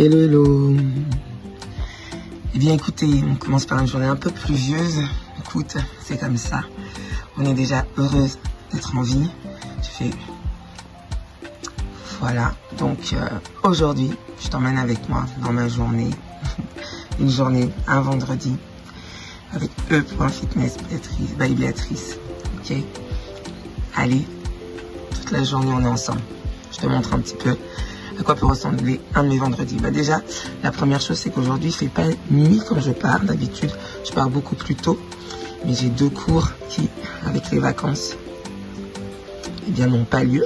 Hello, hello. Eh bien écoutez, on commence par une journée un peu pluvieuse. Écoute, c'est comme ça. On est déjà heureuse d'être en vie. J'ai fait... Voilà, donc aujourd'hui, je t'emmène avec moi dans ma journée. Une journée, un vendredi, avec E.Fitness by Béatrice. Ok. Allez, toute la journée on est ensemble. Je te montre un petit peu à quoi peut ressembler un de mes vendredis. Bah déjà, la première chose c'est qu'aujourd'hui il fait pas nuit quand je pars. D'habitude, je pars beaucoup plus tôt. Mais j'ai 2 cours qui, avec les vacances, eh bien n'ont pas lieu.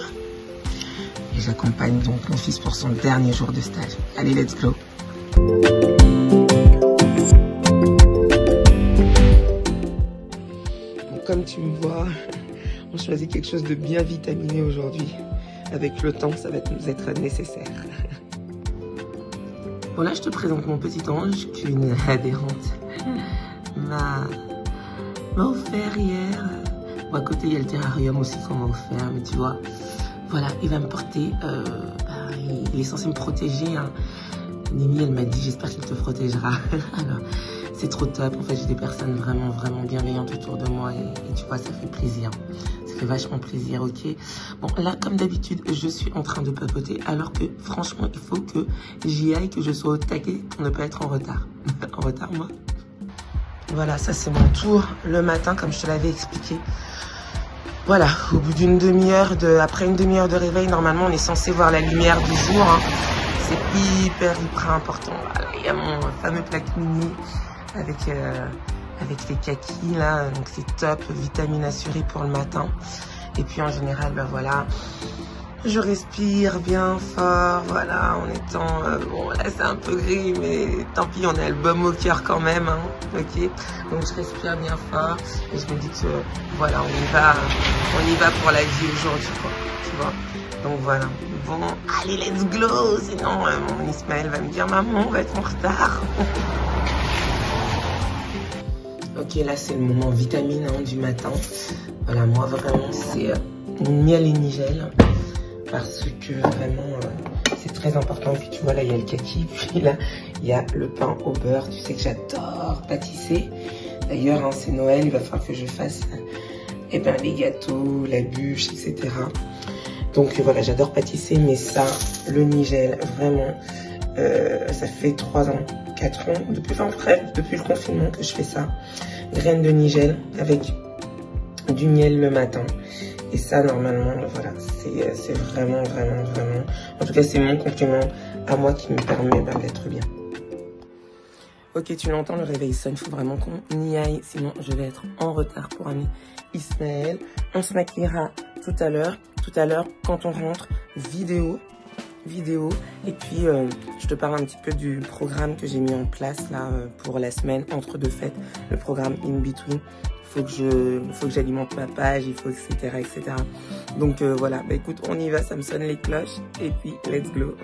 Et j'accompagne donc mon fils pour son dernier jour de stage. Allez, let's go. Bon, comme tu me vois, on choisit quelque chose de bien vitaminé aujourd'hui. Avec le temps, ça va nous être nécessaire. Bon, là, je te présente mon petit ange qu'une adhérente m'a offert hier. Bon, à côté, il y a le terrarium aussi qu'on m'a offert, mais tu vois, voilà, il va me porter. Il est censé me protéger. Hein. Nimi, elle m'a dit, j'espère qu'il te protégera. Alors, c'est trop top. En fait, j'ai des personnes vraiment, vraiment bienveillantes autour de moi et tu vois, ça fait plaisir. Ça fait vachement plaisir, ok. Bon, là, comme d'habitude, je suis en train de papoter alors que, franchement, il faut que j'y aille, que je sois au taquet pour ne pas être en retard. En retard, moi. Voilà, ça, c'est mon tour le matin, comme je te l'avais expliqué. Voilà, au bout d'une demi-heure, après une demi-heure de réveil, normalement, on est censé voir la lumière du jour. Hein. C'est hyper important. Voilà, il y a mon fameux plaque mini avec les kakis, là. Donc, c'est top, vitamine assurée pour le matin. Et puis, en général, ben voilà, je respire bien fort, voilà, en étant... bon, là, c'est un peu gris, mais tant pis, on a le baume au cœur quand même, hein, ok. Donc, je respire bien fort et je me dis que, voilà, on y va pour la vie aujourd'hui, quoi, tu vois. Donc, voilà. Bon, allez, let's go, sinon, mon Ismaël va me dire, maman, on va être en retard. Ok, là, c'est le moment vitamine hein, du matin. Voilà, moi, vraiment, c'est miel et nigel. Parce que vraiment, c'est très important. Et puis tu vois, là, il y a le kaki. Puis là, il y a le pain au beurre. Tu sais que j'adore pâtisser. D'ailleurs, hein, c'est Noël. Il va falloir que je fasse eh ben, les gâteaux, la bûche, etc. Donc voilà, j'adore pâtisser. Mais ça, le nigel, vraiment, ça fait 3 ans, 4 ans, depuis le confinement que je fais ça. Graines de nigel avec du miel le matin. Et ça, normalement, voilà, c'est vraiment, vraiment, vraiment... En tout cas, c'est mon complément à moi qui me permet d'être bien. Ok, tu l'entends, le réveil sonne. Il faut vraiment qu'on y aille. Sinon, je vais être en retard pour ami Ismaël. On se maquillera tout à l'heure. Tout à l'heure, quand on rentre, vidéo. Et puis, je te parle un petit peu du programme que j'ai mis en place là pour la semaine entre 2 fêtes. Le programme In Between. Faut que j'alimente ma page, il faut, etc. Donc voilà, bah écoute, on y va, ça me sonne les cloches, et puis let's go.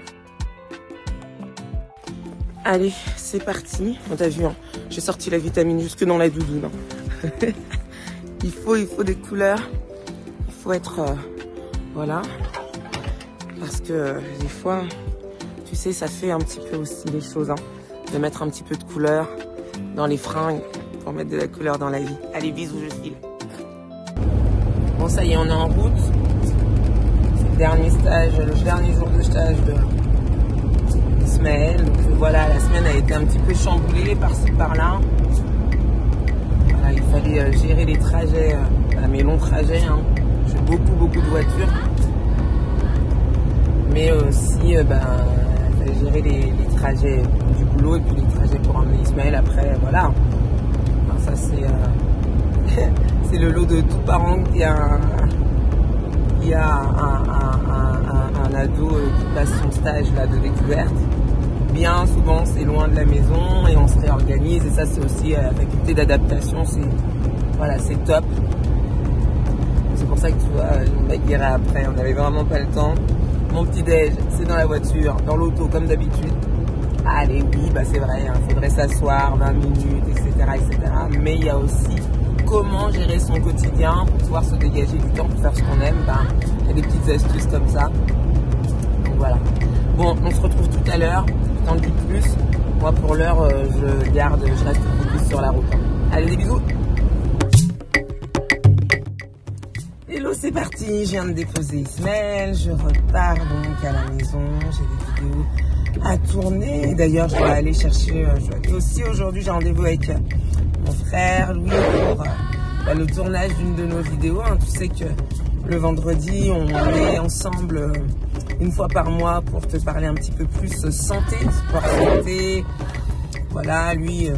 Allez, c'est parti. On t'a vu, hein, j'ai sorti la vitamine jusque dans la doudoune. Hein. il faut des couleurs, il faut être, voilà, parce que des fois, tu sais, ça fait un petit peu aussi les choses, hein, de mettre un petit peu de couleur dans les fringues. Pour mettre de la couleur dans la vie. Allez, bisous, je file. Bon, ça y est, on est en route. C'est le dernier jour de stage d'Ismaël. Donc voilà, la semaine a été un petit peu chamboulée par-ci, par-là. Voilà, il fallait gérer les trajets, mes longs trajets. Hein. J'ai beaucoup de voitures. Mais aussi, il fallait gérer les trajets du boulot et puis les trajets pour emmener Ismaël après, voilà. Ça, c'est le lot de tous parents qui a un ado qui passe son stage là, de découverte. Bien souvent, c'est loin de la maison et on se réorganise. Et ça, c'est aussi la faculté d'adaptation. Voilà, c'est top. C'est pour ça que tu vois, je me bagarrais après. On n'avait vraiment pas le temps. Mon petit déj, c'est dans la voiture, dans l'auto, comme d'habitude. Allez, oui, bah c'est vrai, hein, faudrait s'asseoir 20 minutes, etc. Mais il y a aussi comment gérer son quotidien pour pouvoir se dégager du temps pour faire ce qu'on aime. Il y a des petites astuces comme ça. Donc voilà. Bon, on se retrouve tout à l'heure. t'en dis plus. Moi, pour l'heure, je reste focus sur la route. Allez, des bisous. Hello, c'est parti. Je viens de déposer Ismaël. Je repars donc à la maison. J'ai des vidéos à tourner. D'ailleurs, je dois aller chercher. Et aussi, aujourd'hui, j'ai rendez-vous avec mon frère Louis pour le tournage d'une de nos vidéos. Hein. Tu sais que le vendredi, on est ensemble une fois par mois pour te parler un petit peu plus santé, sport santé. Voilà, lui,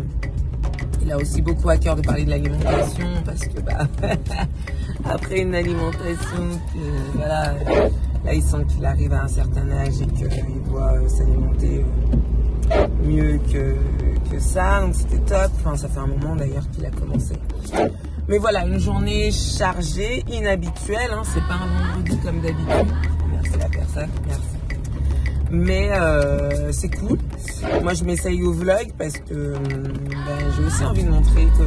il a aussi beaucoup à cœur de parler de l'alimentation parce que après une alimentation, voilà, là il sent qu'il arrive à un certain âge et qu'il doit s'alimenter mieux que ça. Donc c'était top. Enfin, ça fait un moment d'ailleurs qu'il a commencé. Mais voilà, une journée chargée, inhabituelle. Hein. C'est pas un vendredi comme d'habitude. Merci la personne, merci. Mais c'est cool. Moi, je m'essaye au vlog parce que j'ai aussi envie de montrer que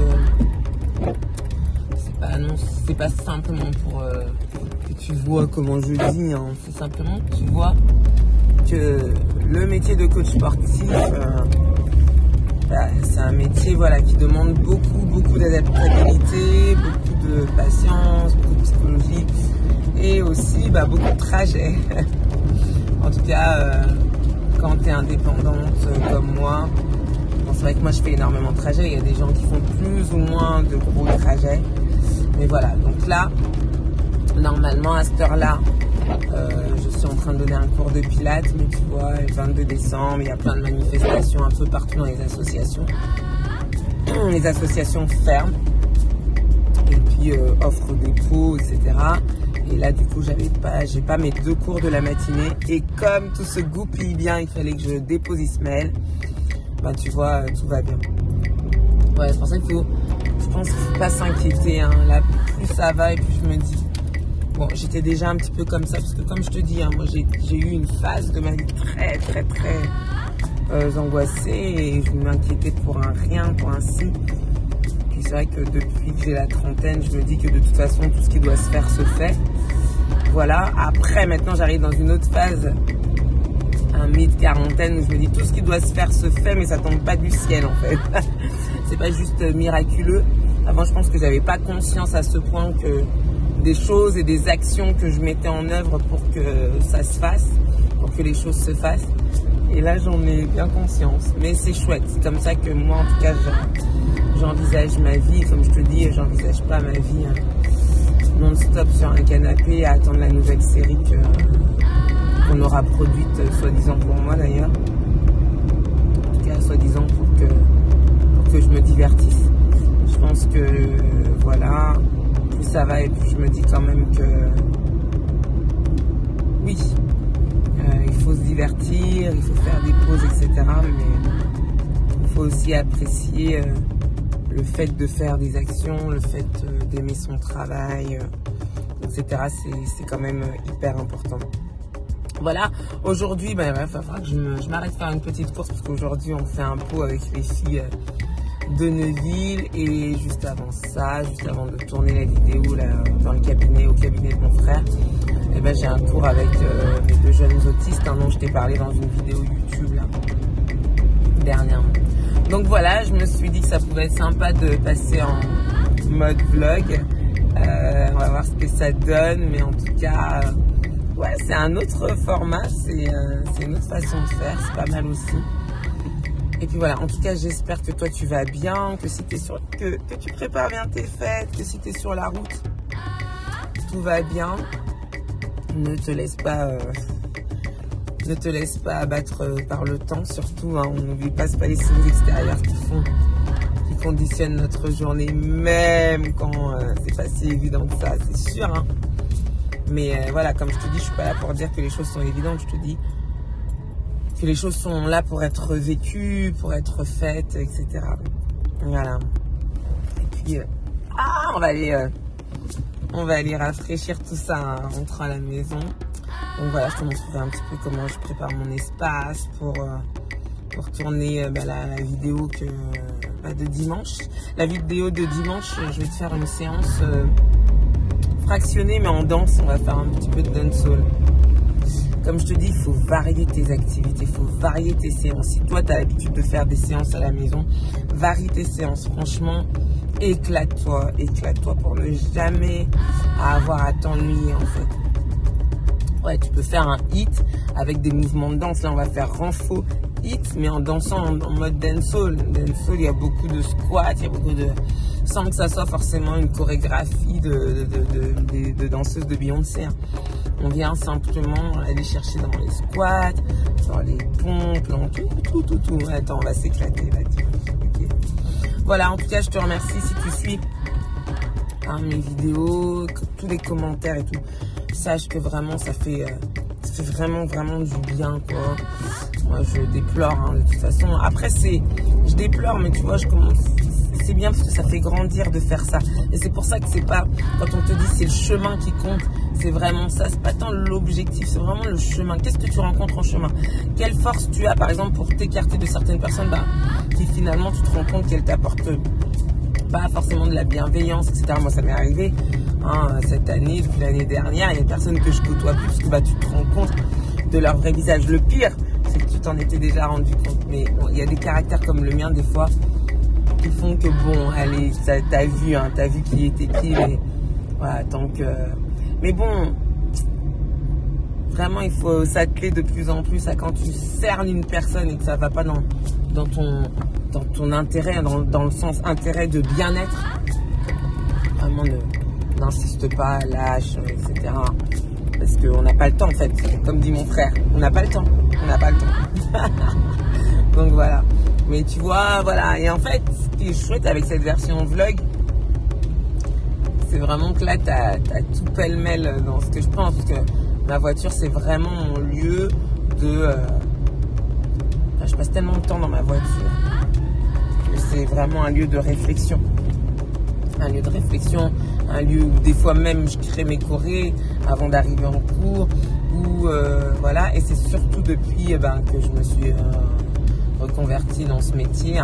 c'est pas simplement pour que tu vois comment je dis. Hein. C'est simplement que tu vois que le métier de coach sportif, c'est un métier qui demande beaucoup d'adaptabilité, beaucoup de patience, beaucoup de psychologie et aussi beaucoup de trajets. En tout cas, quand tu es indépendante comme moi, c'est vrai que moi je fais énormément de trajets. Il y a des gens qui font plus ou moins de gros trajets. Mais voilà, donc là, normalement à cette heure-là, je suis en train de donner un cours de pilates, mais tu vois, le 22 décembre, il y a plein de manifestations un peu partout dans les associations. Les associations ferment et puis offrent des pots, etc. Et là, du coup, j'ai pas mes 2 cours de la matinée. Et comme tout se goupille bien, il fallait que je dépose Ismaël. Tu vois, tout va bien. Ouais, c'est pour ça je pense qu'il ne faut pas s'inquiéter. Hein. Là, plus ça va et plus je me dis... Bon, j'étais déjà un petit peu comme ça, parce que comme je te dis, hein, moi j'ai eu une phase de ma vie très angoissée et je m'inquiétais pour un rien, pour un si. Et c'est vrai que depuis que j'ai la trentaine, je me dis que de toute façon, tout ce qui doit se faire se fait. Voilà, après maintenant j'arrive dans une autre phase, un mi-quarantaine, où je me dis tout ce qui doit se faire se fait, mais ça tombe pas du ciel en fait. C'est pas juste miraculeux. Avant, je pense que j'avais pas conscience à ce point que des choses et des actions que je mettais en œuvre pour que ça se fasse, pour que les choses se fassent. Et là, j'en ai bien conscience. Mais c'est chouette. C'est comme ça que moi, en tout cas, j'envisage ma vie. Comme je te dis, j'envisage pas ma vie non-stop sur un canapé à attendre la nouvelle série qu'on aura produite, soi-disant pour moi d'ailleurs. En tout cas, soi-disant pour que je me divertisse. Je pense que, voilà... Plus ça va et puis je me dis quand même que oui, il faut se divertir, il faut faire des pauses, etc. Mais il faut aussi apprécier le fait de faire des actions, le fait d'aimer son travail, etc. C'est quand même hyper important. Voilà, aujourd'hui, il va falloir que je m'arrête de faire une petite course parce qu'aujourd'hui, on fait un pot avec les filles de Neuville et juste avant ça, juste avant de tourner la vidéo là, au cabinet de mon frère, j'ai un cours avec mes 2 jeunes autistes dont je t'ai parlé dans une vidéo YouTube là, dernièrement. Donc voilà, je me suis dit que ça pouvait être sympa de passer en mode vlog. On va voir ce que ça donne, mais en tout cas, ouais, c'est un autre format, c'est une autre façon de faire, c'est pas mal aussi. Et puis voilà, en tout cas, j'espère que toi tu vas bien, que si que tu prépares bien tes fêtes, que si tu es sur la route, tout va bien. Ne te laisse pas abattre par le temps, surtout. Hein, on n'oublie pas, c'est pas les signes extérieurs qui conditionnent notre journée, même quand c'est pas si évident que ça, c'est sûr. Hein. Mais voilà, comme je te dis, je suis pas là pour dire que les choses sont évidentes, je te dis que les choses sont là pour être vécues, pour être faites, etc. Voilà. Et puis, on va aller rafraîchir tout ça en rentrant à la maison. Donc voilà, je te montrerai un petit peu comment je prépare mon espace pour tourner la vidéo de dimanche. La vidéo de dimanche, je vais te faire une séance fractionnée mais en danse. On va faire un petit peu de dancehall. comme je te dis, il faut varier tes activités, il faut varier tes séances. Si toi, tu as l'habitude de faire des séances à la maison, varie tes séances. Franchement, éclate-toi pour ne jamais avoir à t'ennuyer en fait. Ouais, tu peux faire un hit avec des mouvements de danse. Là, on va faire renfo hit, mais en dansant en mode dancehall. Dancehall, il y a beaucoup de squats, il y a beaucoup de... Sans que ça soit forcément une chorégraphie de danseuse de Beyoncé. Hein. On vient simplement aller chercher dans les squats, dans les pompes, dans tout. Attends, on va s'éclater là. Okay. Voilà, en tout cas, je te remercie si tu suis mes vidéos, tous les commentaires et tout. Sache que vraiment, ça fait vraiment du bien, quoi. Moi, je déplore, hein, de toute façon. Après, je déplore, mais tu vois, c'est bien parce que ça fait grandir de faire ça. Et c'est pour ça que c'est pas, quand on te dit c'est le chemin qui compte, c'est vraiment ça. C'est pas tant l'objectif, c'est vraiment le chemin. Qu'est-ce que tu rencontres en chemin? Quelle force tu as, par exemple, pour t'écarter de certaines personnes, qui finalement, tu te rends compte qu'elles t'apportent pas forcément de la bienveillance, etc. Moi, ça m'est arrivé cette année, depuis l'année dernière, il y a des personnes que je côtoie plus parce que tu te rends compte de leur vrai visage. Le pire, c'est que tu t'en étais déjà rendu compte. Mais bon, il y a des caractères comme le mien, des fois, qui font que bon, allez, t'as vu qui était qui, mais voilà, tant que... Mais bon, vraiment, il faut s'atteler de plus en plus à quand tu cernes une personne et que ça va pas dans ton intérêt, dans le sens intérêt de bien-être, vraiment n'insiste pas, lâche, etc. Parce qu'on n'a pas le temps en fait, comme dit mon frère, on n'a pas le temps. Donc voilà. Mais tu vois, voilà. Et en fait, ce qui est chouette avec cette version vlog, c'est vraiment que là, t'as tout pêle-mêle dans ce que je pense. Parce que ma voiture, c'est vraiment mon lieu de... je passe tellement de temps dans ma voiture que c'est vraiment un lieu de réflexion. Un lieu de réflexion, un lieu où des fois même je crée mes chorés avant d'arriver en cours. Voilà. Et c'est surtout depuis que je me suis... reconverti dans ce métier,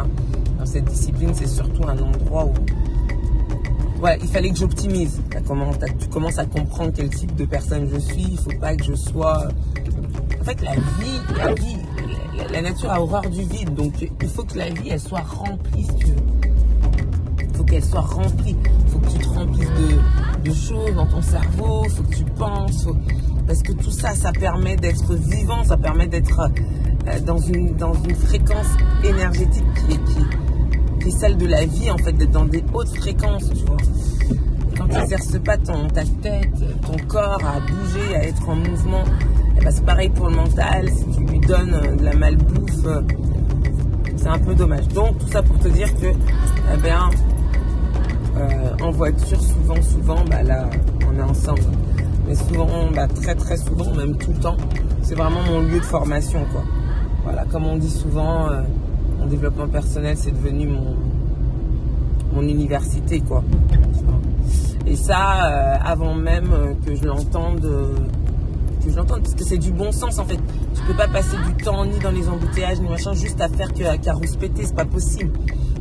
dans cette discipline, c'est surtout un endroit où voilà, il fallait que j'optimise. Tu commences à comprendre quel type de personne je suis. Il ne faut pas que je sois... En fait, la nature a horreur du vide. Donc, il faut que la vie, elle soit remplie, si tu veux. Il faut qu'elle soit remplie. Il faut que tu te remplisses de choses dans ton cerveau. Il faut que tu penses. Parce que tout ça, ça permet d'être vivant. Ça permet d'être... dans une fréquence énergétique qui est celle de la vie, en fait, d'être dans des hautes fréquences, tu vois. Quand tu n'exerces pas ta tête, ton corps à bouger, à être en mouvement, c'est pareil pour le mental. Si tu lui donnes de la malbouffe, c'est un peu dommage. Donc, tout ça pour te dire que, en voiture, souvent, là, on est ensemble. Mais souvent, très très souvent, même tout le temps, c'est vraiment mon lieu de formation, quoi. Voilà, comme on dit souvent, en développement personnel, c'est devenu mon université, quoi. Et ça, avant même que je l'entende, parce que c'est du bon sens, en fait. Tu peux pas passer du temps ni dans les embouteillages, ni machin, juste à faire qu'à rouspéter, c'est pas possible.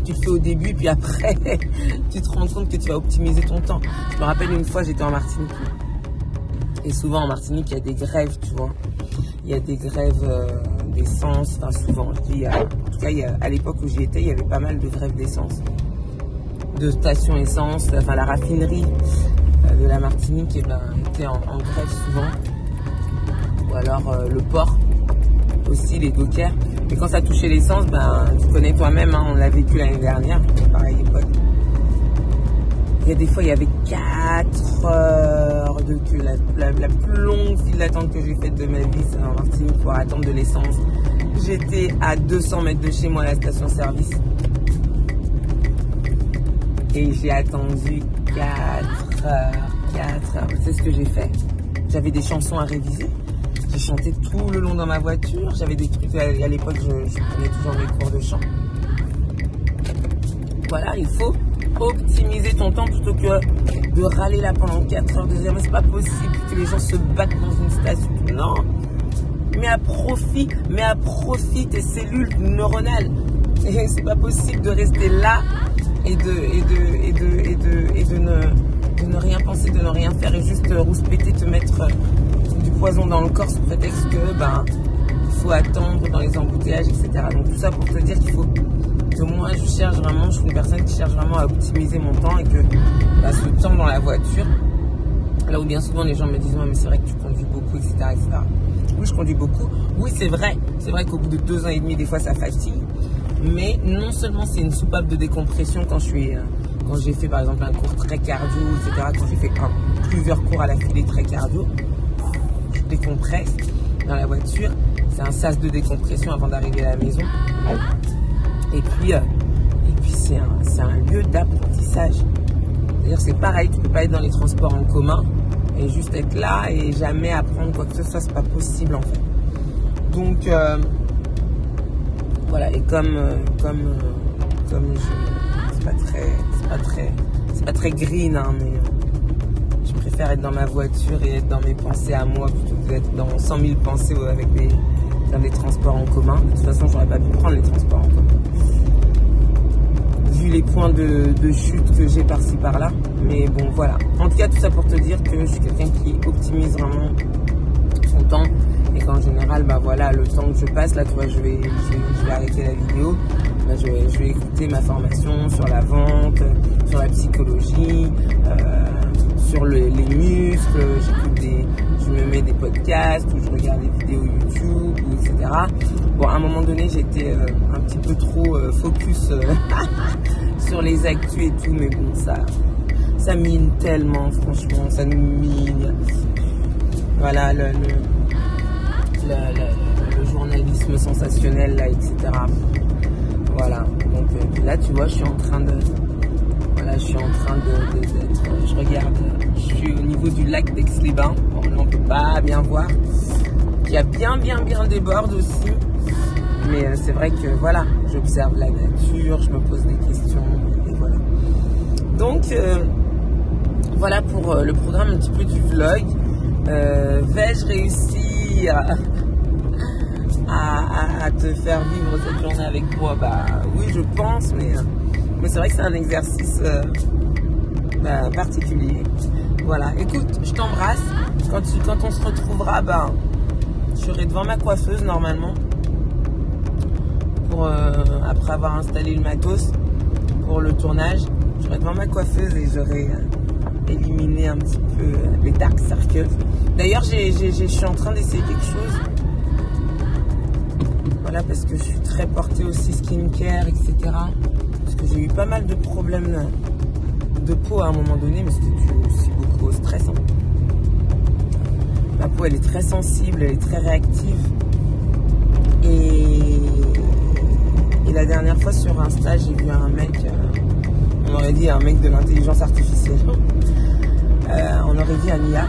Tu le fais au début, puis après, tu te rends compte que tu vas optimiser ton temps. Je me rappelle une fois, j'étais en Martinique. Et souvent, en Martinique, il y a des grèves, tu vois. Il y a des grèves d'essence, enfin souvent, je dis, en tout cas, à l'époque où j'y étais, il y avait pas mal de grèves d'essence, de stations essence, enfin la raffinerie de la Martinique était en grève souvent, ou alors le port aussi, les dockers. Mais quand ça touchait l'essence, tu connais toi-même, on l'a vécu l'année dernière, pareil époque. Il y a des fois, il y avait 4 heures de queue. La plus longue file d'attente que j'ai faite de ma vie, c'est en Martinique pour attendre de l'essence. J'étais à 200 mètres de chez moi à la station-service. Et j'ai attendu 4 heures. C'est ce que j'ai fait. J'avais des chansons à réviser. J'ai chanté tout le long dans ma voiture. J'avais des trucs, à l'époque, je prenais toujours mes cours de chant. Voilà, il faut optimiser ton temps plutôt que de râler là pendant 4 heures de dire mais c'est pas possible que les gens se battent dans une station. Non, mets à profit tes cellules neuronales. Et c'est pas possible de rester là et de ne rien penser, de ne rien faire et juste rouspéter, te mettre du poison dans le corps sous prétexte que ben faut attendre dans les embouteillages, etc. Donc tout ça pour te dire qu'il faut que moi je cherche vraiment, je suis une personne qui cherche vraiment à optimiser mon temps et que bah, ce temps dans la voiture, là où bien souvent les gens me disent ouais, mais c'est vrai que tu conduis beaucoup, etc., etc. Oui, je conduis beaucoup. Oui, c'est vrai qu'au bout de 2 ans et demi, des fois ça fatigue. Mais non seulement c'est une soupape de décompression quand j'ai fait par exemple un cours très cardio, etc. Quand j'ai fait plusieurs cours à la filée très cardio, je décompresse dans la voiture. C'est un sas de décompression avant d'arriver à la maison. Et puis c'est un lieu d'apprentissage. C'est-à-dire c'est pareil, tu peux pas être dans les transports en commun et juste être là et jamais apprendre quoi que ce soit, c'est pas possible en fait. Donc voilà, et comme c'est pas très green, hein, mais je préfère être dans ma voiture et être dans mes pensées à moi plutôt que d'être dans 100 000 pensées dans des transports en commun. De toute façon, j'aurais pas pu prendre les transports en commun vu les points de chute que j'ai par-ci par-là. Mais bon, voilà. En tout cas, tout ça pour te dire que je suis quelqu'un qui optimise vraiment son temps. Et qu'en général, bah voilà, le temps que je passe, là, tu vois, je vais arrêter la vidéo. Bah, je vais écouter ma formation sur la vente, sur la psychologie, sur les muscles. Je me mets des podcasts ou je regarde des vidéos YouTube, etc. Bon, à un moment donné, j'étais un petit peu trop focus sur les actus et tout, mais bon, ça mine tellement, franchement, ça nous mine. Voilà, le journalisme sensationnel, là, etc. Voilà, donc là, tu vois, je suis en train d'être, je regarde, je suis au niveau du lac d'Aix-les-Bains. Bon, là, on peut pas bien voir. Il y a bien des bords aussi. Mais c'est vrai que, voilà, j'observe la nature, je me pose des questions, et voilà. Donc, voilà pour le programme un petit peu du vlog. Vais-je réussir à te faire vivre cette journée avec moi? Bah oui, je pense, mais c'est vrai que c'est un exercice particulier. Voilà, écoute, je t'embrasse. Quand on se retrouvera, bah, je serai devant ma coiffeuse normalement. Après avoir installé le matos pour le tournage, je serai devant ma coiffeuse et j'aurai éliminé un petit peu les dark circles. D'ailleurs, je suis en train d'essayer quelque chose. Voilà, parce que je suis très portée aussi skincare, etc. Parce que j'ai eu pas mal de problèmes de peau à un moment donné, mais c'était dû aussi beaucoup au stress. Hein. Ma peau, elle est très sensible, elle est très réactive. Et la dernière fois sur Insta, j'ai vu un mec, on aurait dit un mec de l'intelligence artificielle. On aurait dit un IA.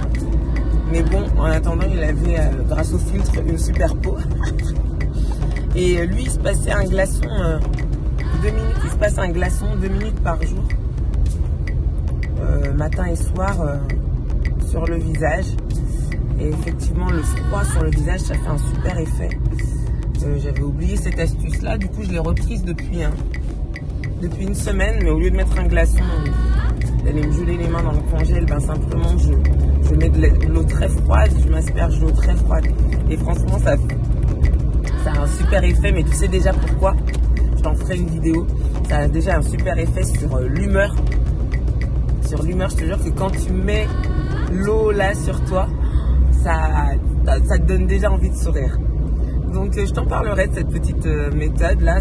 Mais bon, en attendant, il avait, grâce au filtre, une super peau. Et lui, il se passait un glaçon 2 minutes. Il se passe un glaçon 2 minutes par jour, matin et soir, sur le visage. Et effectivement, le froid sur le visage, ça fait un super effet. J'avais oublié cette astuce-là. Du coup, je l'ai reprise depuis une semaine. Mais au lieu de mettre un glaçon, d'aller me geler les mains dans le congèle, ben simplement, je mets de l'eau très froide. Je m'asperge d'eau très froide. Et franchement, ça a un super effet. Mais tu sais déjà pourquoi? Je t'en ferai une vidéo. Ça a déjà un super effet sur l'humeur. Sur l'humeur, je te jure que quand tu mets l'eau là sur toi, ça te donne déjà envie de sourire. Donc je t'en parlerai de cette petite méthode là,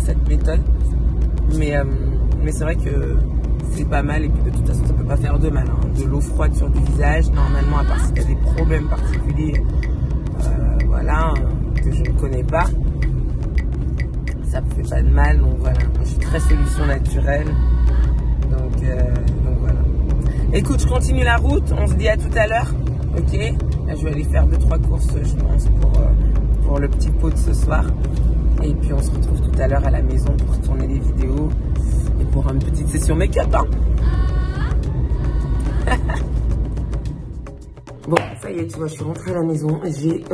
mais c'est vrai que c'est pas mal. Et puis de toute façon, ça peut pas faire de mal, hein. De l'eau froide sur du visage, normalement, à part si tu as des problèmes particuliers, voilà, que je ne connais pas, ça me fait pas de mal. Donc voilà, moi, je suis très solution naturelle. Donc voilà. Écoute, je continue la route, on se dit à tout à l'heure, ok? Là, je vais aller faire 2-3 courses, je pense, pour le petit pot de ce soir. Et puis on se retrouve tout à l'heure à la maison pour tourner les vidéos et pour une petite session make-up, hein. Bon, ça y est, tu vois, je suis rentrée à la maison. J'ai,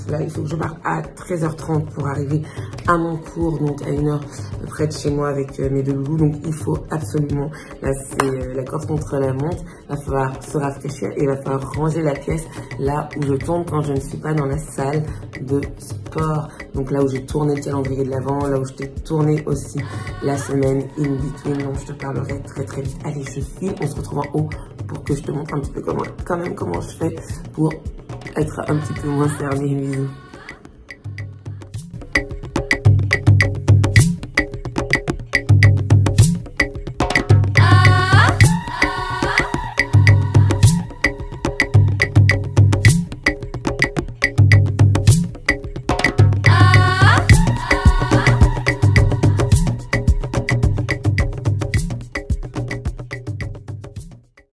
là, il faut que je parte à 13h30 pour arriver à mon cours, donc à 1h près de chez moi avec mes deux loulous. Donc, il faut absolument, là, c'est la course contre la montre. Il va falloir se rafraîchir et il va falloir ranger la pièce là où je tourne quand je ne suis pas dans la salle de sport. Donc, là où j'ai tourné le calendrier de l'avant, là où je t'ai tourné aussi la semaine in between. Donc, je te parlerai très vite. Allez, je file. On se retrouve en haut pour que je te montre un petit peu comment je fais pour être un petit peu moins fermée. Bisous.